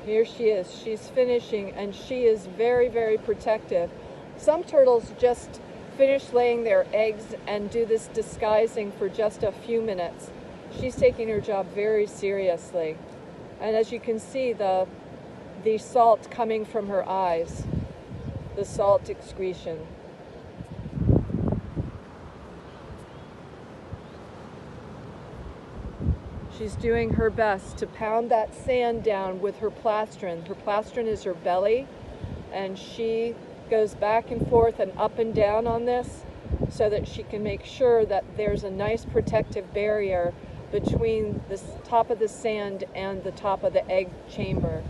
Here she is. She's finishing, and she is very, very protective. Some turtles just finish laying their eggs and do this disguising for just a few minutes. She's taking her job very seriously. And as you can see, the salt coming from her eyes, the salt excretion. She's doing her best to pound that sand down with her plastron. Her plastron is her belly, and she goes back and forth and up and down on this so that she can make sure that there's a nice protective barrier between the top of the sand and the top of the egg chamber.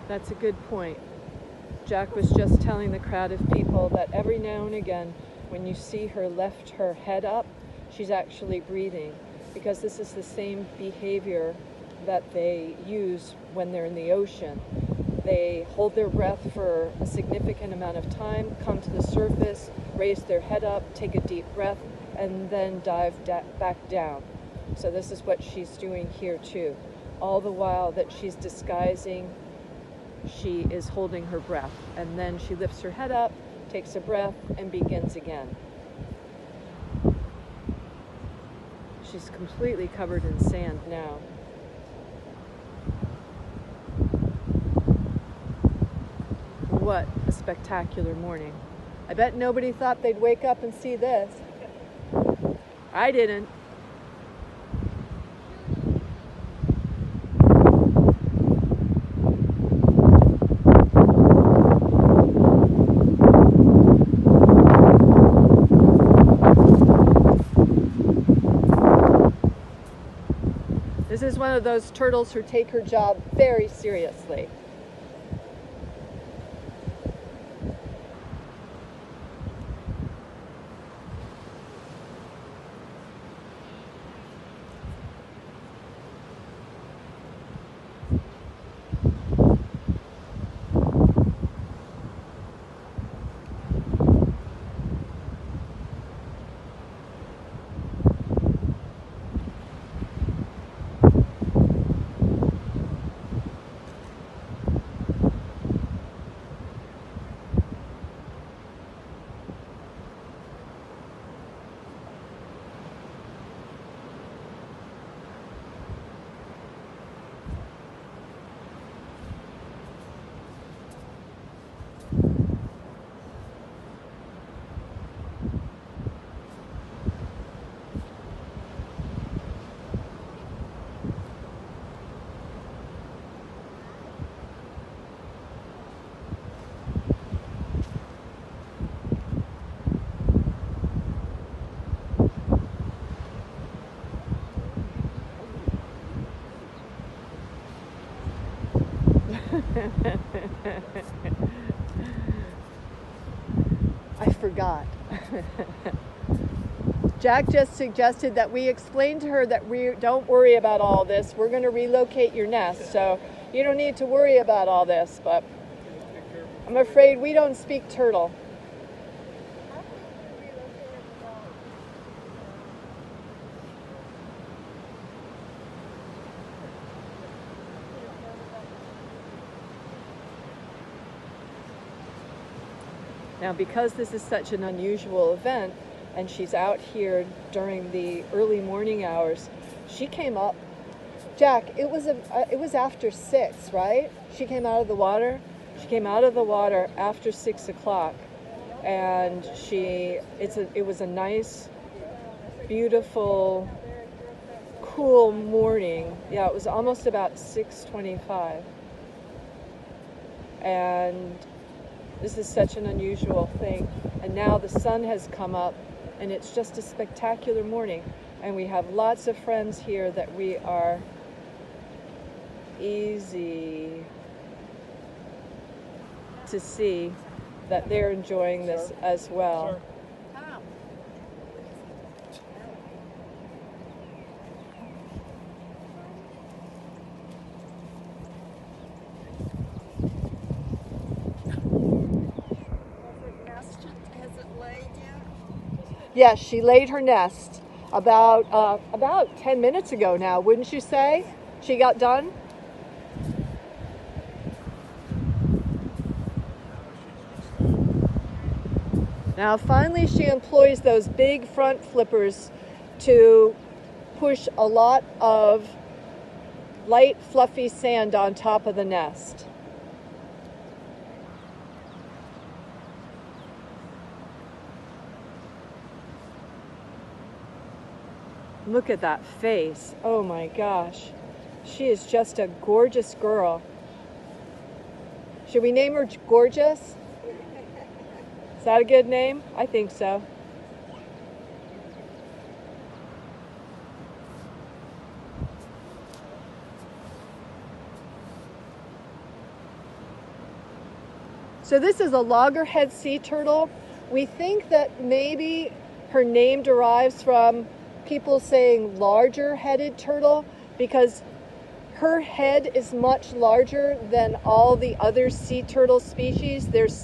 That's a good point. Jack was just telling the crowd of people that every now and again, when you see her lift her head up, she's actually breathing, because this is the same behavior that they use when they're in the ocean. They hold their breath for a significant amount of time, come to the surface, raise their head up, take a deep breath, and then dive back down. So this is what she's doing here too. All the while that she's disguising, she is holding her breath, and then she lifts her head up, takes a breath, and begins again. She's completely covered in sand now. What a spectacular morning. I bet nobody thought they'd wake up and see this. I didn't. This is one of those turtles who take her job very seriously. I forgot. Jack just suggested that we explain to her that we don't worry about all this. We're going to relocate your nest, so you don't need to worry about all this, but I'm afraid we don't speak turtle. Now, because this is such an unusual event, and she's out here during the early morning hours, she came up. Jack, it was after 6, right? She came out of the water. She came out of the water after 6 o'clock, and it was a nice, beautiful, cool morning. Yeah, it was almost about 6:25, and this is such an unusual thing. And now the sun has come up, and it's just a spectacular morning. And we have lots of friends here that we are easy to see that they're enjoying this as well. Yes, she laid her nest about 10 minutes ago now, wouldn't you say? She got done? Now finally she employs those big front flippers to push a lot of light fluffy sand on top of the nest. Look at that face. Oh my gosh. She is just a gorgeous girl. Should we name her Gorgeous? Is that a good name? I think so. So this is a loggerhead sea turtle. We think that maybe her name derives from people saying larger headed turtle because her head is much larger than all the other sea turtle species. There's